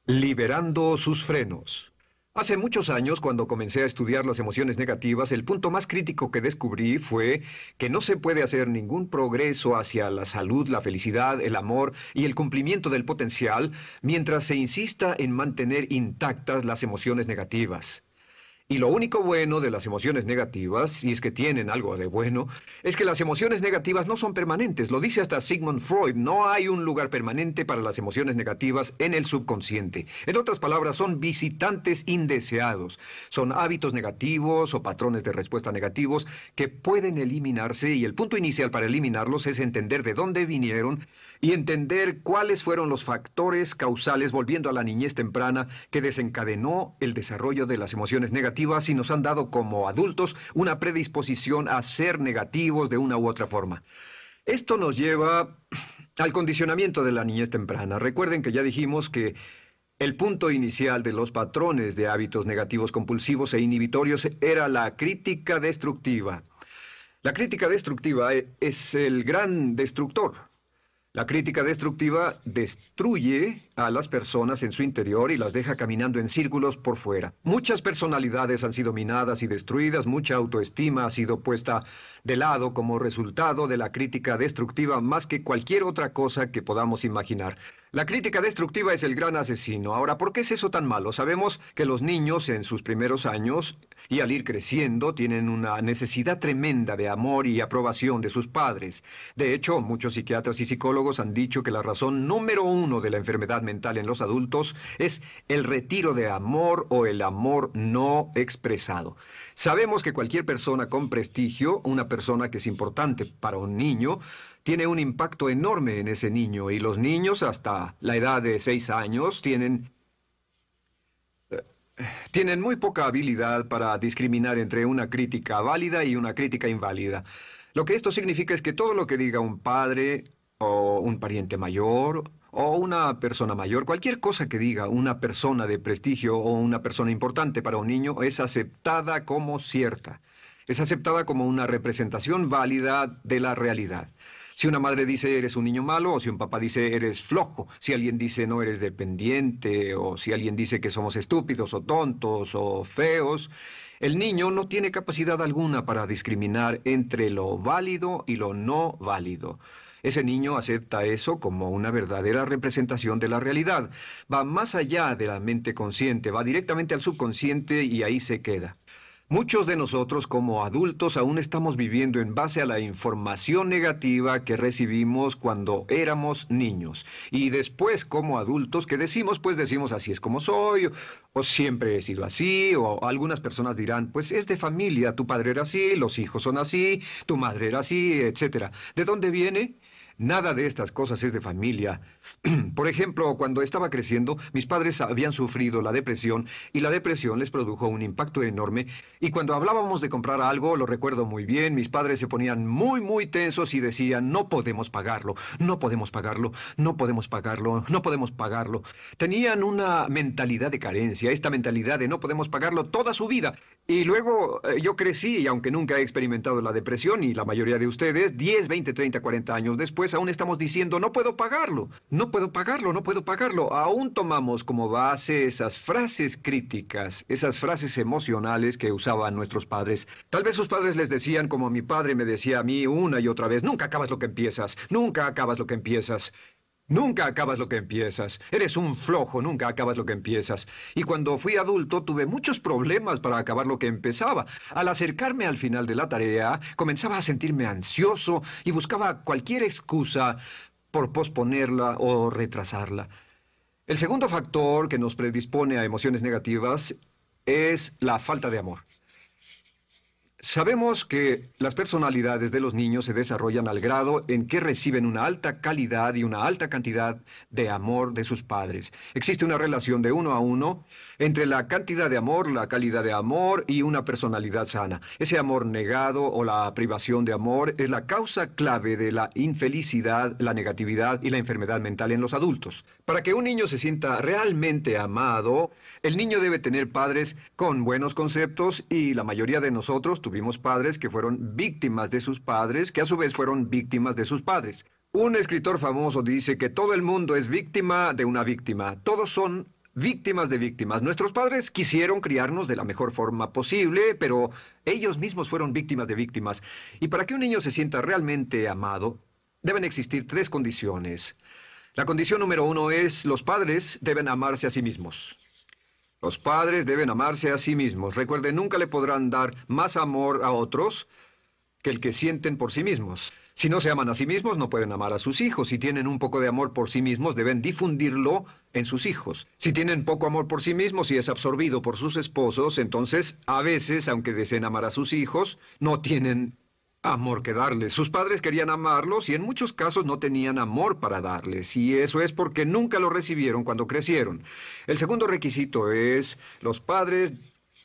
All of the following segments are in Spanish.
Liberando sus frenos. Hace muchos años, cuando comencé a estudiar las emociones negativas, el punto más crítico que descubrí fue que no se puede hacer ningún progreso hacia la salud, la felicidad, el amor y el cumplimiento del potencial mientras se insista en mantener intactas las emociones negativas. Y lo único bueno de las emociones negativas, si es que tienen algo de bueno, es que las emociones negativas no son permanentes. Lo dice hasta Sigmund Freud, no hay un lugar permanente para las emociones negativas en el subconsciente. En otras palabras, son visitantes indeseados. Son hábitos negativos o patrones de respuesta negativos que pueden eliminarse y el punto inicial para eliminarlos es entender de dónde vinieron y entender cuáles fueron los factores causales, volviendo a la niñez temprana, que desencadenó el desarrollo de las emociones negativas y nos han dado como adultos una predisposición a ser negativos de una u otra forma. Esto nos lleva al condicionamiento de la niñez temprana. Recuerden que ya dijimos que el punto inicial de los patrones de hábitos negativos compulsivos e inhibitorios era la crítica destructiva. La crítica destructiva es el gran destructor. La crítica destructiva destruye a las personas en su interior y las deja caminando en círculos por fuera. Muchas personalidades han sido minadas y destruidas, mucha autoestima ha sido puesta de lado como resultado de la crítica destructiva más que cualquier otra cosa que podamos imaginar. La crítica destructiva es el gran asesino. Ahora, ¿por qué es eso tan malo? Sabemos que los niños en sus primeros años y al ir creciendo tienen una necesidad tremenda de amor y aprobación de sus padres. De hecho, muchos psiquiatras y psicólogos han dicho que la razón número uno de la enfermedad mental en los adultos es el retiro de amor o el amor no expresado. Sabemos que cualquier persona con prestigio, una persona que es importante para un niño, tiene un impacto enorme en ese niño y los niños hasta la edad de 6 años tienen muy poca habilidad para discriminar entre una crítica válida y una crítica inválida. Lo que esto significa es que todo lo que diga un padre o un pariente mayor o una persona mayor, cualquier cosa que diga una persona de prestigio o una persona importante para un niño es aceptada como cierta. Es aceptada como una representación válida de la realidad. Si una madre dice eres un niño malo, o si un papá dice eres flojo, si alguien dice no eres dependiente, o si alguien dice que somos estúpidos o tontos o feos, el niño no tiene capacidad alguna para discriminar entre lo válido y lo no válido. Ese niño acepta eso como una verdadera representación de la realidad. Va más allá de la mente consciente, va directamente al subconsciente y ahí se queda. Muchos de nosotros como adultos aún estamos viviendo en base a la información negativa que recibimos cuando éramos niños. Y después como adultos, ¿qué decimos? Pues decimos así es como soy, o siempre he sido así, o algunas personas dirán, pues es de familia, tu padre era así, los hijos son así, tu madre era así, etcétera. ¿De dónde viene? Nada de estas cosas es de familia. Por ejemplo, cuando estaba creciendo, mis padres habían sufrido la depresión y la depresión les produjo un impacto enorme. Y cuando hablábamos de comprar algo, lo recuerdo muy bien, mis padres se ponían muy tensos y decían, no podemos pagarlo, no podemos pagarlo, no podemos pagarlo, no podemos pagarlo. Tenían una mentalidad de carencia, esta mentalidad de no podemos pagarlo toda su vida. Y luego yo crecí y aunque nunca he experimentado la depresión y la mayoría de ustedes, 10, 20, 30, 40 años después aún estamos diciendo no puedo pagarlo, no puedo pagarlo, no puedo pagarlo. Aún tomamos como base esas frases críticas, esas frases emocionales que usaban nuestros padres. Tal vez sus padres les decían como mi padre me decía a mí una y otra vez, nunca acabas lo que empiezas, nunca acabas lo que empiezas. Nunca acabas lo que empiezas. Eres un flojo, nunca acabas lo que empiezas. Y cuando fui adulto tuve muchos problemas para acabar lo que empezaba. Al acercarme al final de la tarea, comenzaba a sentirme ansioso y buscaba cualquier excusa por posponerla o retrasarla. El segundo factor que nos predispone a emociones negativas es la falta de amor. Sabemos que las personalidades de los niños se desarrollan al grado en que reciben una alta calidad y una alta cantidad de amor de sus padres. Existe una relación de 1 a 1 entre la cantidad de amor, la calidad de amor y una personalidad sana. Ese amor negado o la privación de amor es la causa clave de la infelicidad, la negatividad y la enfermedad mental en los adultos. Para que un niño se sienta realmente amado, el niño debe tener padres con buenos conceptos y la mayoría de nosotros tuvimos padres que fueron víctimas de sus padres, que a su vez fueron víctimas de sus padres. Un escritor famoso dice que todo el mundo es víctima de una víctima. Todos son víctimas de víctimas. Nuestros padres quisieron criarnos de la mejor forma posible, pero ellos mismos fueron víctimas de víctimas. Y para que un niño se sienta realmente amado, deben existir tres condiciones. La condición número uno es: los padres deben amarse a sí mismos. Los padres deben amarse a sí mismos. Recuerden, nunca le podrán dar más amor a otros que el que sienten por sí mismos. Si no se aman a sí mismos, no pueden amar a sus hijos. Si tienen un poco de amor por sí mismos, deben difundirlo en sus hijos. Si tienen poco amor por sí mismos y es absorbido por sus esposos, entonces, a veces, aunque deseen amar a sus hijos, no tienen amor que darles. Sus padres querían amarlos y en muchos casos no tenían amor para darles. Y eso es porque nunca lo recibieron cuando crecieron. El segundo requisito es: los padres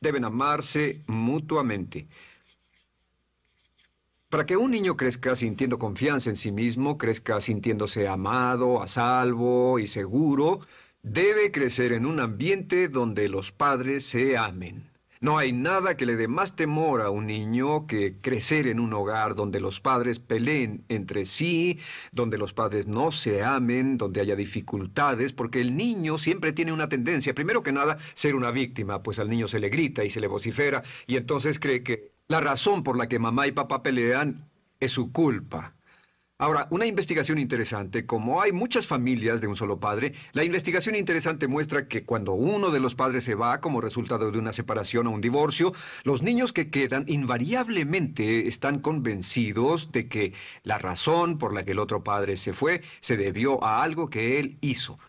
deben amarse mutuamente. Para que un niño crezca sintiendo confianza en sí mismo, crezca sintiéndose amado, a salvo y seguro, debe crecer en un ambiente donde los padres se amen. No hay nada que le dé más temor a un niño que crecer en un hogar donde los padres peleen entre sí, donde los padres no se amen, donde haya dificultades, porque el niño siempre tiene una tendencia, primero que nada, ser una víctima, pues al niño se le grita y se le vocifera, y entonces cree que la razón por la que mamá y papá pelean es su culpa. Ahora, una investigación interesante: como hay muchas familias de un solo padre, la investigación interesante muestra que cuando uno de los padres se va como resultado de una separación o un divorcio, los niños que quedan invariablemente están convencidos de que la razón por la que el otro padre se fue se debió a algo que él hizo.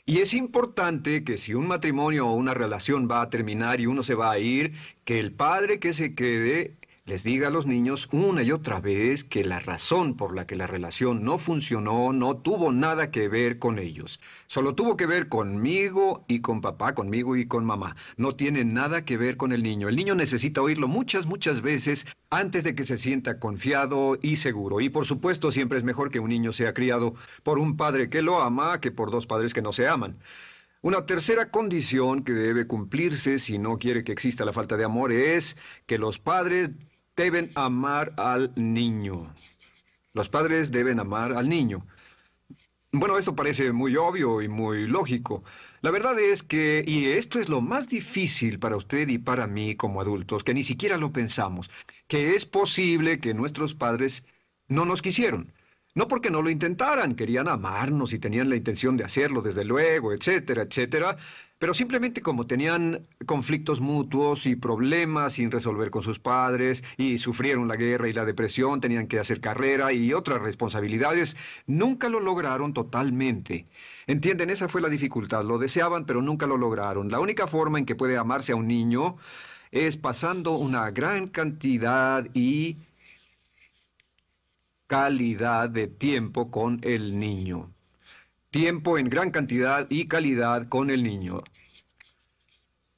Y es importante que si un matrimonio o una relación va a terminar y uno se va a ir, que el padre que se quede les diga a los niños una y otra vez que la razón por la que la relación no funcionó no tuvo nada que ver con ellos. Solo tuvo que ver conmigo y con papá, conmigo y con mamá. No tiene nada que ver con el niño. El niño necesita oírlo muchas, muchas veces antes de que se sienta confiado y seguro. Y por supuesto, siempre es mejor que un niño sea criado por un padre que lo ama que por dos padres que no se aman. Una tercera condición que debe cumplirse si no quiere que exista la falta de amor es que los padres deben amar al niño. Los padres deben amar al niño. Bueno, esto parece muy obvio y muy lógico. La verdad es que, y esto es lo más difícil para usted y para mí como adultos, que ni siquiera lo pensamos, que es posible que nuestros padres no nos quisieron. No porque no lo intentaran, querían amarnos y tenían la intención de hacerlo, desde luego, etcétera, etcétera, pero simplemente como tenían conflictos mutuos y problemas sin resolver con sus padres, y sufrieron la guerra y la depresión, tenían que hacer carrera y otras responsabilidades, nunca lo lograron totalmente. ¿Entienden? Esa fue la dificultad. Lo deseaban, pero nunca lo lograron. La única forma en que puede amarse a un niño es pasando una gran cantidad y calidad de tiempo con el niño. Tiempo en gran cantidad y calidad con el niño.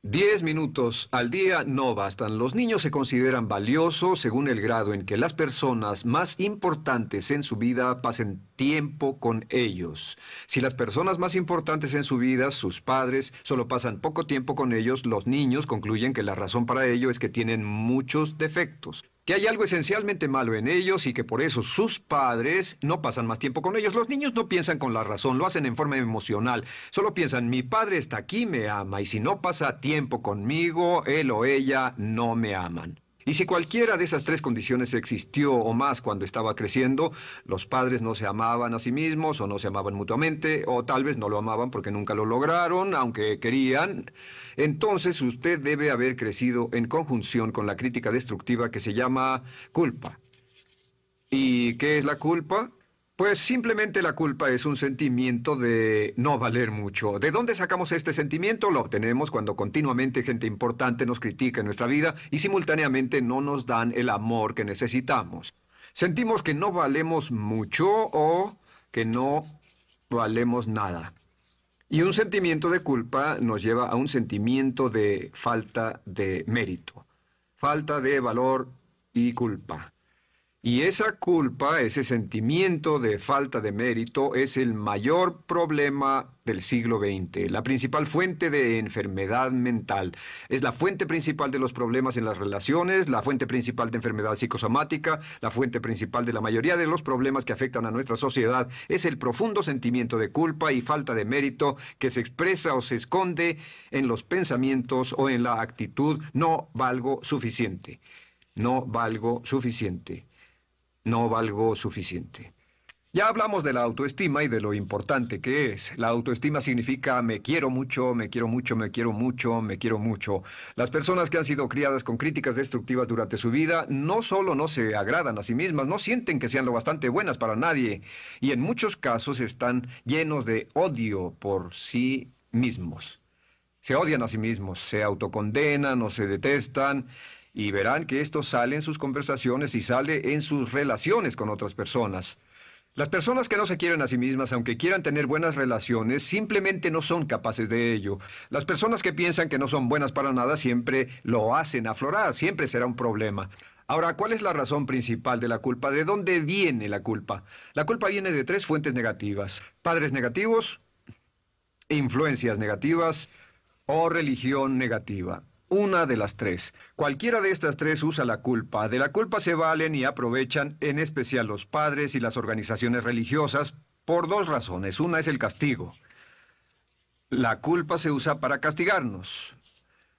10 minutos al día no bastan. Los niños se consideran valiosos según el grado en que las personas más importantes en su vida pasen tiempo con ellos. Si las personas más importantes en su vida, sus padres, solo pasan poco tiempo con ellos, los niños concluyen que la razón para ello es que tienen muchos defectos, que hay algo esencialmente malo en ellos y que por eso sus padres no pasan más tiempo con ellos. Los niños no piensan con la razón, lo hacen en forma emocional. Solo piensan: mi padre está aquí, me ama, y si no pasa tiempo conmigo, él o ella no me aman. Y si cualquiera de esas tres condiciones existió o más cuando estaba creciendo, los padres no se amaban a sí mismos o no se amaban mutuamente, o tal vez no lo amaban porque nunca lo lograron, aunque querían, entonces usted debe haber crecido en conjunción con la crítica destructiva que se llama culpa. ¿Y qué es la culpa? Pues simplemente la culpa es un sentimiento de no valer mucho. ¿De dónde sacamos este sentimiento? Lo obtenemos cuando continuamente gente importante nos critica en nuestra vida y simultáneamente no nos dan el amor que necesitamos. Sentimos que no valemos mucho o que no valemos nada. Y un sentimiento de culpa nos lleva a un sentimiento de falta de mérito, falta de valor y culpa. Y esa culpa, ese sentimiento de falta de mérito, es el mayor problema del siglo XX, la principal fuente de enfermedad mental. Es la fuente principal de los problemas en las relaciones, la fuente principal de enfermedad psicosomática, la fuente principal de la mayoría de los problemas que afectan a nuestra sociedad. Es el profundo sentimiento de culpa y falta de mérito que se expresa o se esconde en los pensamientos o en la actitud: no valgo suficiente, no valgo suficiente. No valgo suficiente. Ya hablamos de la autoestima y de lo importante que es. La autoestima significa me quiero mucho, me quiero mucho, me quiero mucho, me quiero mucho. Las personas que han sido criadas con críticas destructivas durante su vida no solo no se agradan a sí mismas, no sienten que sean lo bastante buenas para nadie, y en muchos casos están llenos de odio por sí mismos. Se odian a sí mismos, se autocondenan o se detestan, y verán que esto sale en sus conversaciones y sale en sus relaciones con otras personas. Las personas que no se quieren a sí mismas, aunque quieran tener buenas relaciones, simplemente no son capaces de ello. Las personas que piensan que no son buenas para nada siempre lo hacen aflorar, siempre será un problema. Ahora, ¿cuál es la razón principal de la culpa? ¿De dónde viene la culpa? La culpa viene de tres fuentes negativas: padres negativos, influencias negativas o religión negativa. Una de las tres. Cualquiera de estas tres usa la culpa. De la culpa se valen y aprovechan, en especial los padres y las organizaciones religiosas, por dos razones. Una es el castigo. La culpa se usa para castigarnos.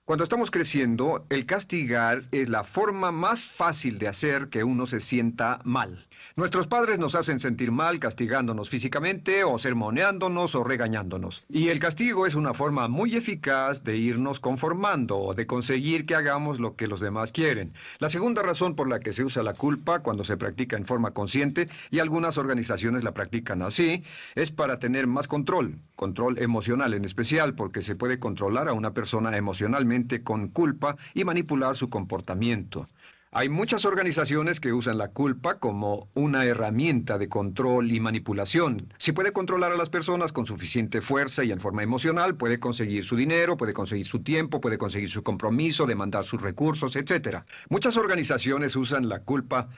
Cuando estamos creciendo, el castigar es la forma más fácil de hacer que uno se sienta mal. Nuestros padres nos hacen sentir mal castigándonos físicamente o sermoneándonos o regañándonos. Y el castigo es una forma muy eficaz de irnos conformando o de conseguir que hagamos lo que los demás quieren. La segunda razón por la que se usa la culpa cuando se practica en forma consciente, y algunas organizaciones la practican así, es para tener más control, control emocional en especial, porque se puede controlar a una persona emocionalmente con culpa y manipular su comportamiento. Hay muchas organizaciones que usan la culpa como una herramienta de control y manipulación. Si puede controlar a las personas con suficiente fuerza y en forma emocional, puede conseguir su dinero, puede conseguir su tiempo, puede conseguir su compromiso, demandar sus recursos, etc. Muchas organizaciones usan la culpa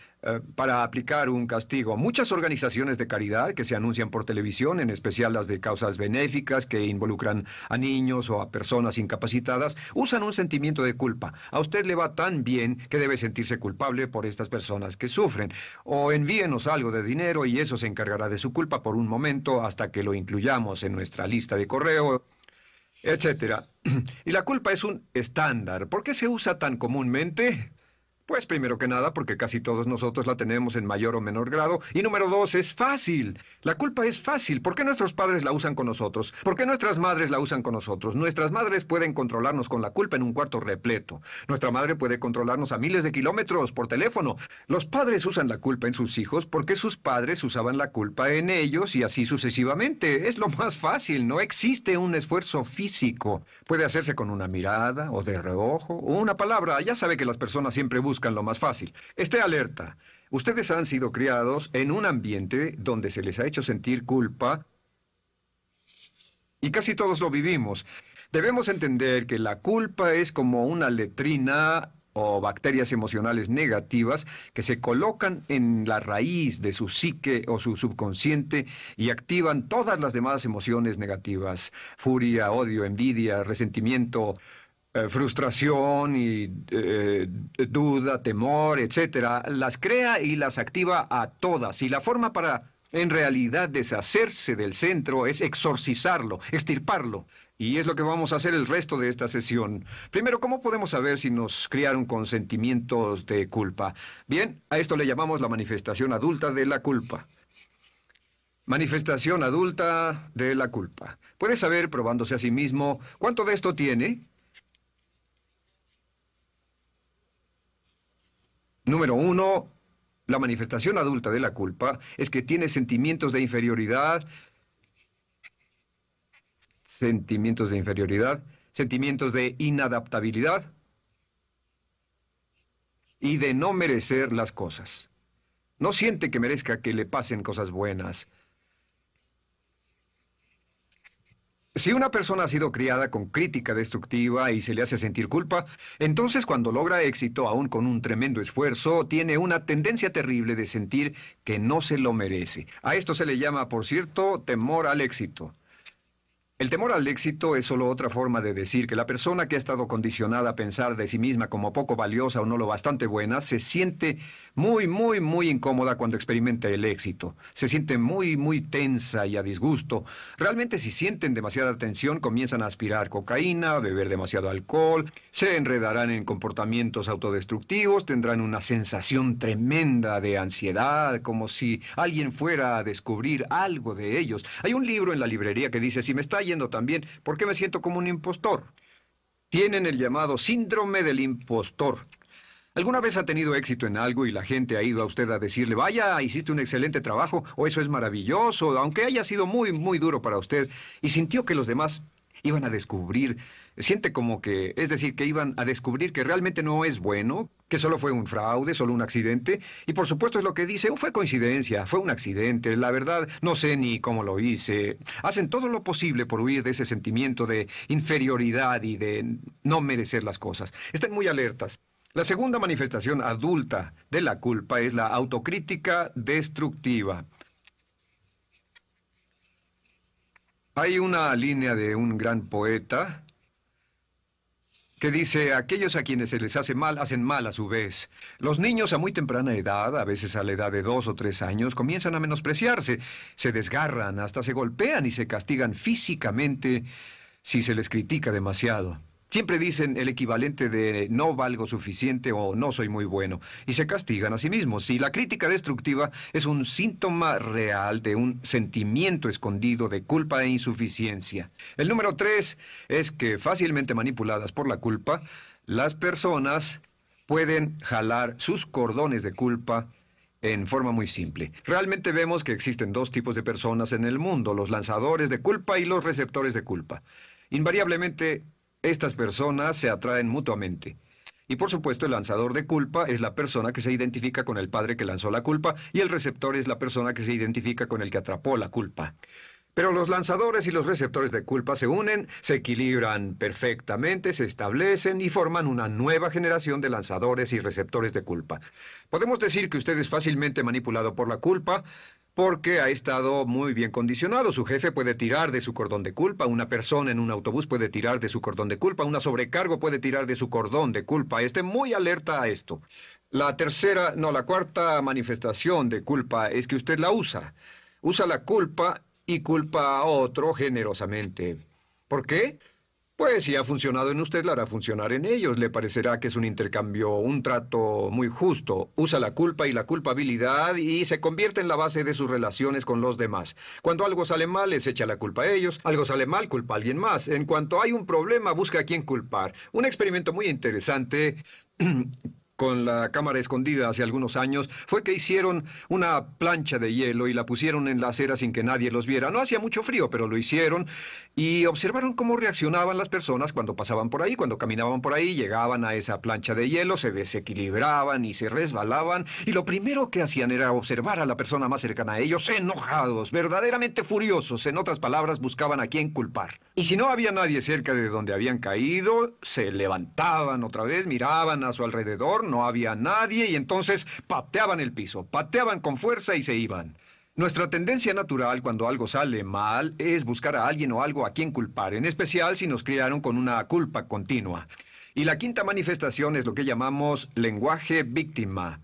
para aplicar un castigo. Muchas organizaciones de caridad que se anuncian por televisión, en especial las de causas benéficas que involucran a niños o a personas incapacitadas, usan un sentimiento de culpa. A usted le va tan bien que debe sentirse culpable por estas personas que sufren. O envíenos algo de dinero y eso se encargará de su culpa por un momento hasta que lo incluyamos en nuestra lista de correo, etcétera. Y la culpa es un estándar. ¿Por qué se usa tan comúnmente? Pues primero que nada, porque casi todos nosotros la tenemos en mayor o menor grado. Y número dos, es fácil. La culpa es fácil. ¿Por qué nuestros padres la usan con nosotros? ¿Por qué nuestras madres la usan con nosotros? Nuestras madres pueden controlarnos con la culpa en un cuarto repleto. Nuestra madre puede controlarnos a miles de kilómetros por teléfono. Los padres usan la culpa en sus hijos porque sus padres usaban la culpa en ellos y así sucesivamente. Es lo más fácil. No existe un esfuerzo físico. Puede hacerse con una mirada o de reojo o una palabra. Ya sabe que las personas siempre buscan lo más fácil. Esté alerta. Ustedes han sido criados en un ambiente donde se les ha hecho sentir culpa y casi todos lo vivimos. Debemos entender que la culpa es como una letrina o bacterias emocionales negativas que se colocan en la raíz de su psique o su subconsciente y activan todas las demás emociones negativas: furia, odio, envidia, resentimiento, frustración y duda, temor, etcétera. Las crea y las activa a todas. Y la forma para, en realidad, deshacerse del centro es exorcizarlo, extirparlo. Y es lo que vamos a hacer el resto de esta sesión. Primero, ¿cómo podemos saber si nos criaron con sentimientos de culpa? Bien, a esto le llamamos la manifestación adulta de la culpa. Manifestación adulta de la culpa. Puede saber, probándose a sí mismo, cuánto de esto tiene. Número uno, la manifestación adulta de la culpa es que tiene sentimientos de inadaptabilidad y de no merecer las cosas. No siente que merezca que le pasen cosas buenas. Si una persona ha sido criada con crítica destructiva y se le hace sentir culpa, entonces cuando logra éxito, aún con un tremendo esfuerzo, tiene una tendencia terrible de sentir que no se lo merece. A esto se le llama, por cierto, temor al éxito. El temor al éxito es solo otra forma de decir que la persona que ha estado condicionada a pensar de sí misma como poco valiosa o no lo bastante buena, se siente muy incómoda cuando experimenta el éxito. Se siente muy tensa y a disgusto. Realmente si sienten demasiada tensión, comienzan a aspirar cocaína, a beber demasiado alcohol, se enredarán en comportamientos autodestructivos, tendrán una sensación tremenda de ansiedad, como si alguien fuera a descubrir algo de ellos. Hay un libro en la librería que dice, si me está yendo tan bien, ¿por qué me siento como un impostor? Tienen el llamado síndrome del impostor. ¿Alguna vez ha tenido éxito en algo y la gente ha ido a usted a decirle, vaya, hiciste un excelente trabajo, o eso es maravilloso, aunque haya sido muy duro para usted, y sintió que los demás iban a descubrir, siente como que, es decir, que iban a descubrir que realmente no es bueno, que solo fue un fraude, solo un accidente, y por supuesto es lo que dice, fue coincidencia, fue un accidente, la verdad, no sé ni cómo lo hice. Hacen todo lo posible por huir de ese sentimiento de inferioridad y de no merecer las cosas. Estén muy alertas. La segunda manifestación adulta de la culpa es la autocrítica destructiva. Hay una línea de un gran poeta que dice, aquellos a quienes se les hace mal, hacen mal a su vez. Los niños a muy temprana edad, a veces a la edad de 2 o 3 años, comienzan a menospreciarse, se desgarran, hasta se golpean y se castigan físicamente si se les critica demasiado. Siempre dicen el equivalente de no valgo suficiente o no soy muy bueno, y se castigan a sí mismos. Y la crítica destructiva es un síntoma real de un sentimiento escondido de culpa e insuficiencia. El número 3 es que fácilmente manipuladas por la culpa, las personas pueden jalar sus cordones de culpa en forma muy simple. Realmente vemos que existen dos tipos de personas en el mundo, los lanzadores de culpa y los receptores de culpa. Invariablemente, estas personas se atraen mutuamente. Y por supuesto, el lanzador de culpa es la persona que se identifica con el padre que lanzó la culpa y el receptor es la persona que se identifica con el que atrapó la culpa. Pero los lanzadores y los receptores de culpa se unen, se equilibran perfectamente, se establecen y forman una nueva generación de lanzadores y receptores de culpa. Podemos decir que usted es fácilmente manipulado por la culpa, porque ha estado muy bien condicionado. Su jefe puede tirar de su cordón de culpa, una persona en un autobús puede tirar de su cordón de culpa, una sobrecargo puede tirar de su cordón de culpa. Esté muy alerta a esto. La cuarta manifestación de culpa es que usted la usa. Usa la culpa y culpa a otro generosamente. ¿Por qué? Pues si ha funcionado en usted, la hará funcionar en ellos. Le parecerá que es un intercambio, un trato muy justo. Usa la culpa y la culpabilidad y se convierte en la base de sus relaciones con los demás. Cuando algo sale mal, les echa la culpa a ellos. Algo sale mal, culpa a alguien más. En cuanto hay un problema, busca a quién culpar. Un experimento muy interesante con la cámara escondida hace algunos años, fue que hicieron una plancha de hielo y la pusieron en la acera sin que nadie los viera. No hacía mucho frío, pero lo hicieron y observaron cómo reaccionaban las personas cuando pasaban por ahí, cuando caminaban por ahí, llegaban a esa plancha de hielo, se desequilibraban y se resbalaban, y lo primero que hacían era observar a la persona más cercana a ellos, enojados, verdaderamente furiosos, en otras palabras, buscaban a quién culpar. Y si no había nadie cerca de donde habían caído, se levantaban otra vez, miraban a su alrededor, no había nadie y entonces pateaban el piso, pateaban con fuerza y se iban. Nuestra tendencia natural cuando algo sale mal es buscar a alguien o algo a quien culpar, en especial si nos criaron con una culpa continua. Y la quinta manifestación es lo que llamamos lenguaje víctima.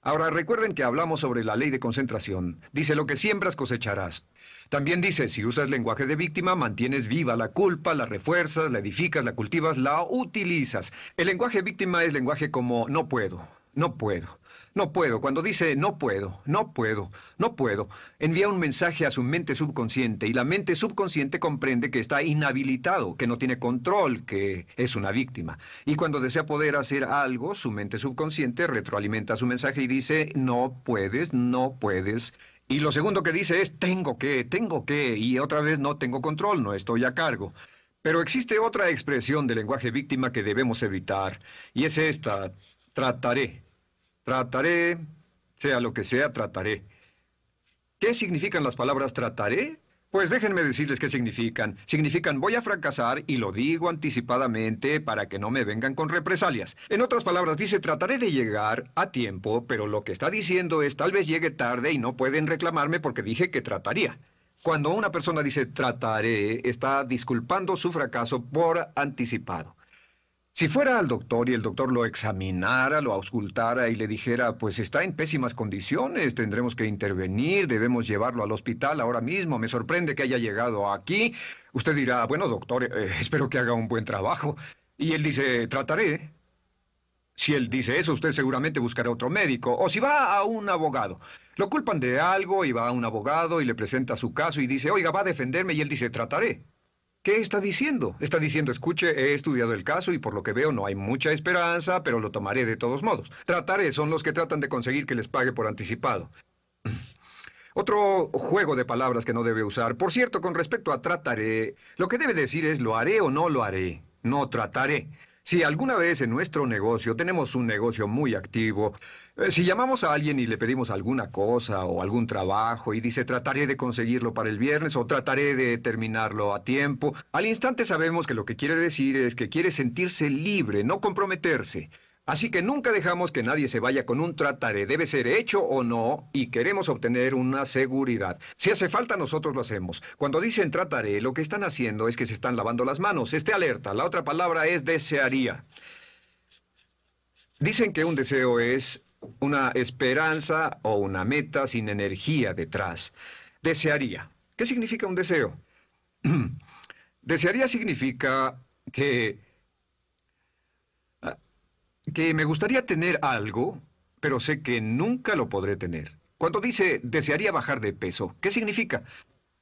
Ahora recuerden que hablamos sobre la ley de concentración. Dice, lo que siembras cosecharás. También dice, si usas lenguaje de víctima, mantienes viva la culpa, la refuerzas, la edificas, la cultivas, la utilizas. El lenguaje víctima es lenguaje como no puedo, no puedo, no puedo. Cuando dice no puedo, no puedo, no puedo, envía un mensaje a su mente subconsciente y la mente subconsciente comprende que está inhabilitado, que no tiene control, que es una víctima. Y cuando desea poder hacer algo, su mente subconsciente retroalimenta su mensaje y dice no puedes, no puedes. Y lo segundo que dice es tengo que, y otra vez no tengo control, no estoy a cargo. Pero existe otra expresión del lenguaje víctima que debemos evitar, y es esta, trataré. Trataré, sea lo que sea, trataré. ¿Qué significan las palabras trataré? Pues déjenme decirles qué significan. Significan voy a fracasar y lo digo anticipadamente para que no me vengan con represalias. En otras palabras, dice trataré de llegar a tiempo, pero lo que está diciendo es tal vez llegue tarde y no pueden reclamarme porque dije que trataría. Cuando una persona dice trataré, está disculpando su fracaso por anticipado. Si fuera al doctor y el doctor lo examinara, lo auscultara y le dijera, pues está en pésimas condiciones, tendremos que intervenir, debemos llevarlo al hospital ahora mismo, me sorprende que haya llegado aquí, usted dirá, bueno, doctor, espero que haga un buen trabajo. Y él dice, trataré. Si él dice eso, usted seguramente buscará otro médico. O si va a un abogado. Lo culpan de algo y va a un abogado y le presenta su caso y dice, oiga, va a defenderme y él dice, trataré. ¿Qué está diciendo? Está diciendo, escuche, he estudiado el caso y por lo que veo no hay mucha esperanza, pero lo tomaré de todos modos. Trataré son los que tratan de conseguir que les pague por anticipado. Otro juego de palabras que no debe usar. Por cierto, con respecto a trataré, lo que debe decir es lo haré o no lo haré. No trataré. Si alguna vez en nuestro negocio, tenemos un negocio muy activo, si llamamos a alguien y le pedimos alguna cosa o algún trabajo y dice trataré de conseguirlo para el viernes o trataré de terminarlo a tiempo, al instante sabemos que lo que quiere decir es que quiere sentirse libre, no comprometerse. Así que nunca dejamos que nadie se vaya con un trataré. Debe ser hecho o no y queremos obtener una seguridad. Si hace falta, nosotros lo hacemos. Cuando dicen trataré, lo que están haciendo es que se están lavando las manos. Esté alerta. La otra palabra es desearía. Dicen que un deseo es una esperanza o una meta sin energía detrás. Desearía. ¿Qué significa un deseo? Desearía significa que me gustaría tener algo, pero sé que nunca lo podré tener. Cuando dice desearía bajar de peso, ¿qué significa?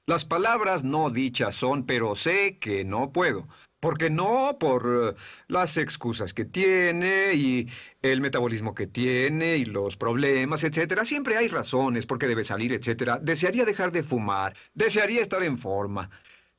Las palabras no dichas son, pero sé que no puedo. Porque no por las excusas que tiene y el metabolismo que tiene y los problemas, etcétera. Siempre hay razones por qué debe salir, etcétera. Desearía dejar de fumar, desearía estar en forma.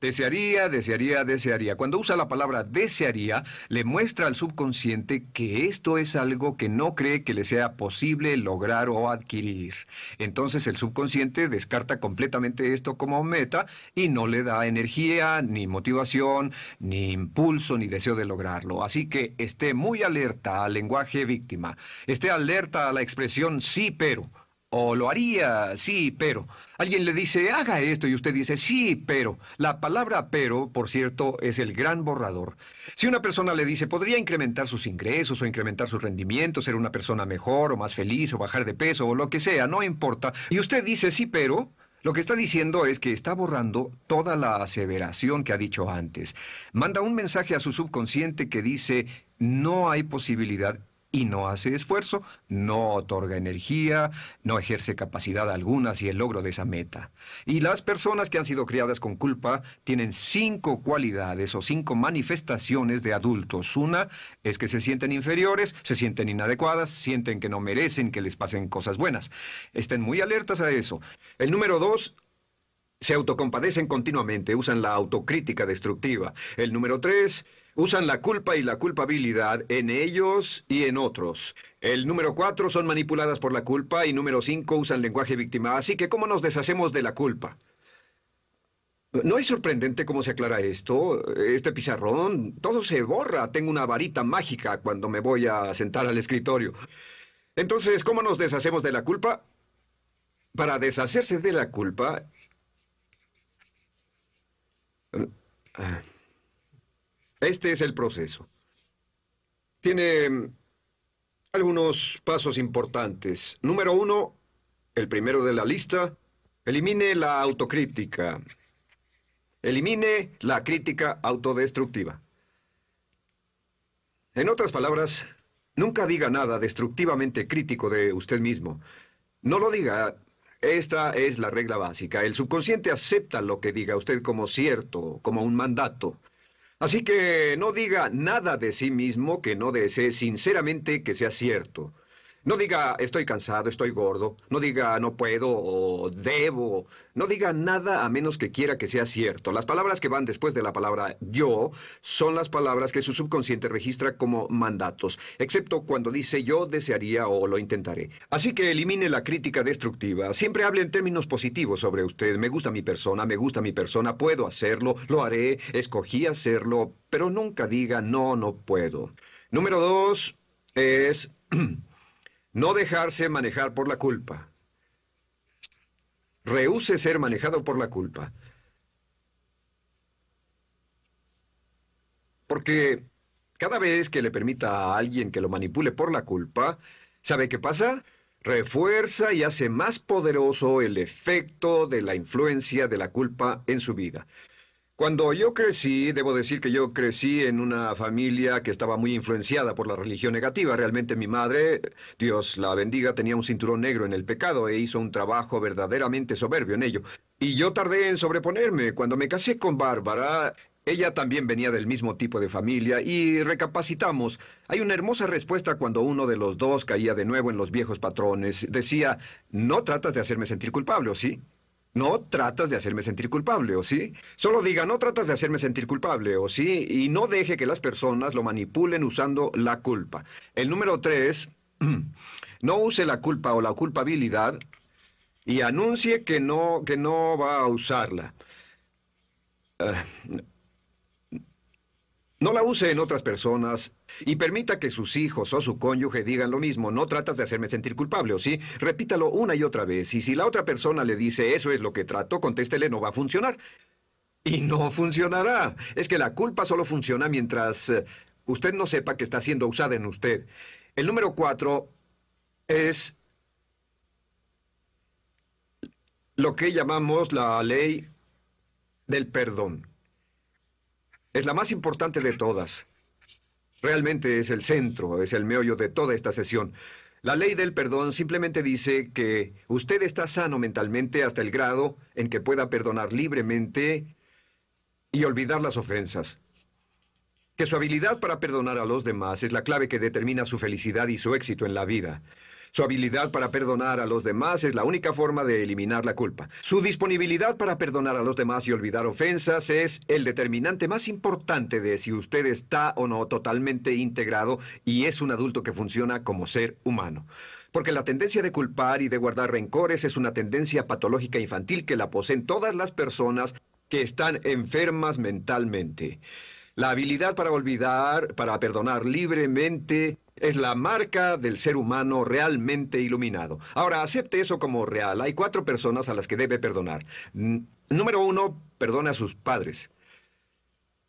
Desearía, desearía, desearía. Cuando usa la palabra desearía, le muestra al subconsciente que esto es algo que no cree que le sea posible lograr o adquirir. Entonces el subconsciente descarta completamente esto como meta y no le da energía, ni motivación, ni impulso, ni deseo de lograrlo. Así que esté muy alerta al lenguaje víctima. Esté alerta a la expresión sí, pero. O lo haría, sí, pero. Alguien le dice, haga esto, y usted dice, sí, pero. La palabra pero, por cierto, es el gran borrador. Si una persona le dice, podría incrementar sus ingresos o incrementar su rendimiento, ser una persona mejor o más feliz o bajar de peso o lo que sea, no importa. Y usted dice, sí, pero. Lo que está diciendo es que está borrando toda la aseveración que ha dicho antes. Manda un mensaje a su subconsciente que dice, no hay posibilidad. Y no hace esfuerzo, no otorga energía, no ejerce capacidad alguna hacia el logro de esa meta. Y las personas que han sido criadas con culpa tienen 5 cualidades o 5 manifestaciones de adultos. Una es que se sienten inferiores, se sienten inadecuadas, sienten que no merecen que les pasen cosas buenas. Estén muy alertas a eso. El número 2, se autocompadecen continuamente, usan la autocrítica destructiva. El número 3, usan la culpa y la culpabilidad en ellos y en otros. El número 4, son manipuladas por la culpa y número 5, usan lenguaje víctima. Así que, ¿cómo nos deshacemos de la culpa? ¿No es sorprendente cómo se aclara esto? Este pizarrón, todo se borra. Tengo una varita mágica cuando me voy a sentar al escritorio. Entonces, ¿cómo nos deshacemos de la culpa? Para deshacerse de la culpa... Este es el proceso. Tiene algunos pasos importantes. Número 1, el primero de la lista, elimine la autocrítica. Elimine la crítica autodestructiva. En otras palabras, nunca diga nada destructivamente crítico de usted mismo. No lo diga. Esta es la regla básica. El subconsciente acepta lo que diga usted como cierto, como un mandato. Así que no diga nada de sí mismo que no desee sinceramente que sea cierto. No diga estoy cansado, estoy gordo. No diga no puedo o debo. No diga nada a menos que quiera que sea cierto. Las palabras que van después de la palabra yo son las palabras que su subconsciente registra como mandatos, excepto cuando dice yo desearía o lo intentaré. Así que elimine la crítica destructiva. Siempre hable en términos positivos sobre usted. Me gusta mi persona, puedo hacerlo, lo haré, escogí hacerlo, pero nunca diga no, no puedo. Número dos es no dejarse manejar por la culpa. Rehúse ser manejado por la culpa. Porque cada vez que le permita a alguien que lo manipule por la culpa, ¿sabe qué pasa? Refuerza y hace más poderoso el efecto de la influencia de la culpa en su vida. Cuando yo crecí, debo decir que yo crecí en una familia que estaba muy influenciada por la religión negativa. Realmente mi madre, Dios la bendiga, tenía un cinturón negro en el pecado e hizo un trabajo verdaderamente soberbio en ello. Y yo tardé en sobreponerme. Cuando me casé con Bárbara, ella también venía del mismo tipo de familia y recapacitamos. Hay una hermosa respuesta cuando uno de los dos caía de nuevo en los viejos patrones. Decía, no tratas de hacerme sentir culpable, ¿o sí? No tratas de hacerme sentir culpable, ¿o sí? Solo diga, no tratas de hacerme sentir culpable, ¿o sí? Y no deje que las personas lo manipulen usando la culpa. El número tres, no use la culpa o la culpabilidad y anuncie que no va a usarla. Ah, no la use en otras personas y permita que sus hijos o su cónyuge digan lo mismo. No tratas de hacerme sentir culpable, ¿o sí? Repítalo una y otra vez. Y si la otra persona le dice eso es lo que trato, contéstele no va a funcionar. Y no funcionará. Es que la culpa solo funciona mientras usted no sepa que está siendo usada en usted. El número cuatro es lo que llamamos la ley del perdón. Es la más importante de todas. Realmente es el centro, es el meollo de toda esta sesión. La ley del perdón simplemente dice que usted está sano mentalmente hasta el grado en que pueda perdonar libremente y olvidar las ofensas. Que su habilidad para perdonar a los demás es la clave que determina su felicidad y su éxito en la vida. Su habilidad para perdonar a los demás es la única forma de eliminar la culpa. Su disponibilidad para perdonar a los demás y olvidar ofensas es el determinante más importante de si usted está o no totalmente integrado y es un adulto que funciona como ser humano. Porque la tendencia de culpar y de guardar rencores es una tendencia patológica infantil que la poseen todas las personas que están enfermas mentalmente. La habilidad para olvidar, para perdonar libremente, es la marca del ser humano realmente iluminado. Ahora, acepte eso como real. Hay 4 personas a las que debe perdonar. Número 1, perdone a sus padres.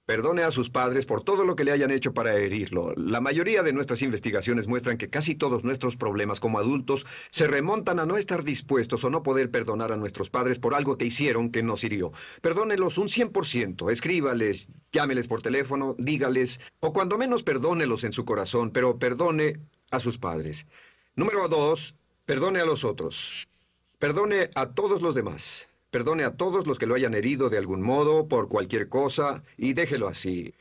Perdone a sus padres por todo lo que le hayan hecho para herirlo. La mayoría de nuestras investigaciones muestran que casi todos nuestros problemas como adultos se remontan a no estar dispuestos o no poder perdonar a nuestros padres por algo que hicieron que nos hirió. Perdónelos un 100%, escríbales, llámeles por teléfono, dígales, o cuando menos perdónelos en su corazón, pero perdone a sus padres. Número 2, perdone a los otros. Perdone a todos los demás. Perdone a todos los que lo hayan herido de algún modo, por cualquier cosa, y déjelo así.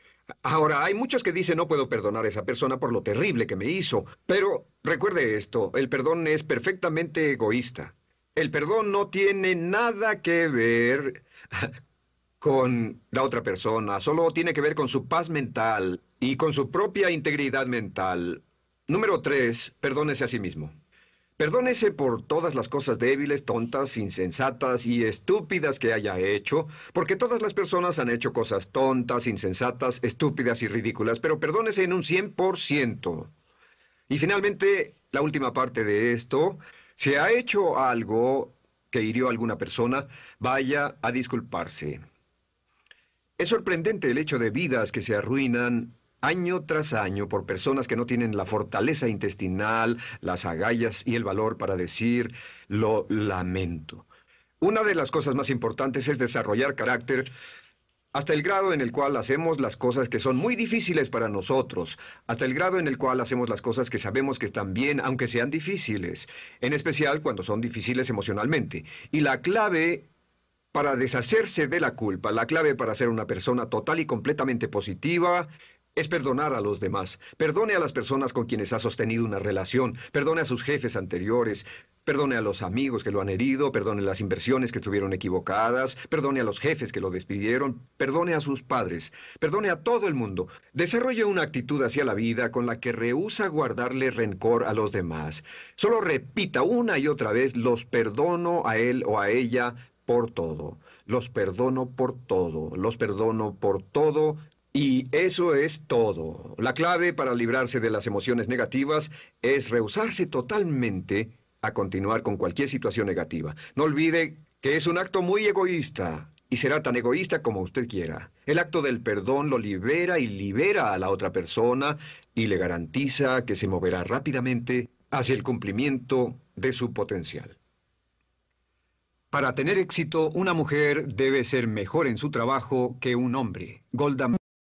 Ahora, hay muchos que dicen no puedo perdonar a esa persona por lo terrible que me hizo, pero recuerde esto, el perdón es perfectamente egoísta. El perdón no tiene nada que ver con la otra persona, solo tiene que ver con su paz mental y con su propia integridad mental. Número 3, perdónese a sí mismo. Perdónese por todas las cosas débiles, tontas, insensatas y estúpidas que haya hecho, porque todas las personas han hecho cosas tontas, insensatas, estúpidas y ridículas, pero perdónese en un 100%. Y finalmente, la última parte de esto, si ha hecho algo que hirió a alguna persona, vaya a disculparse. Es sorprendente el hecho de vidas que se arruinan año tras año por personas que no tienen la fortaleza intestinal, las agallas y el valor para decir lo lamento. Una de las cosas más importantes es desarrollar carácter hasta el grado en el cual hacemos las cosas que son muy difíciles para nosotros, hasta el grado en el cual hacemos las cosas que sabemos que están bien, aunque sean difíciles, en especial cuando son difíciles emocionalmente. Y la clave para deshacerse de la culpa, la clave para ser una persona total y completamente positiva, es perdonar a los demás. Perdone a las personas con quienes ha sostenido una relación. Perdone a sus jefes anteriores. Perdone a los amigos que lo han herido. Perdone las inversiones que estuvieron equivocadas. Perdone a los jefes que lo despidieron. Perdone a sus padres. Perdone a todo el mundo. Desarrolle una actitud hacia la vida con la que rehúsa guardarle rencor a los demás. Solo repita una y otra vez: los perdono a él o a ella por todo. Los perdono por todo. Los perdono por todo. Y eso es todo. La clave para librarse de las emociones negativas es rehusarse totalmente a continuar con cualquier situación negativa. No olvide que es un acto muy egoísta y será tan egoísta como usted quiera. El acto del perdón lo libera y libera a la otra persona y le garantiza que se moverá rápidamente hacia el cumplimiento de su potencial. Para tener éxito, una mujer debe ser mejor en su trabajo que un hombre. Golda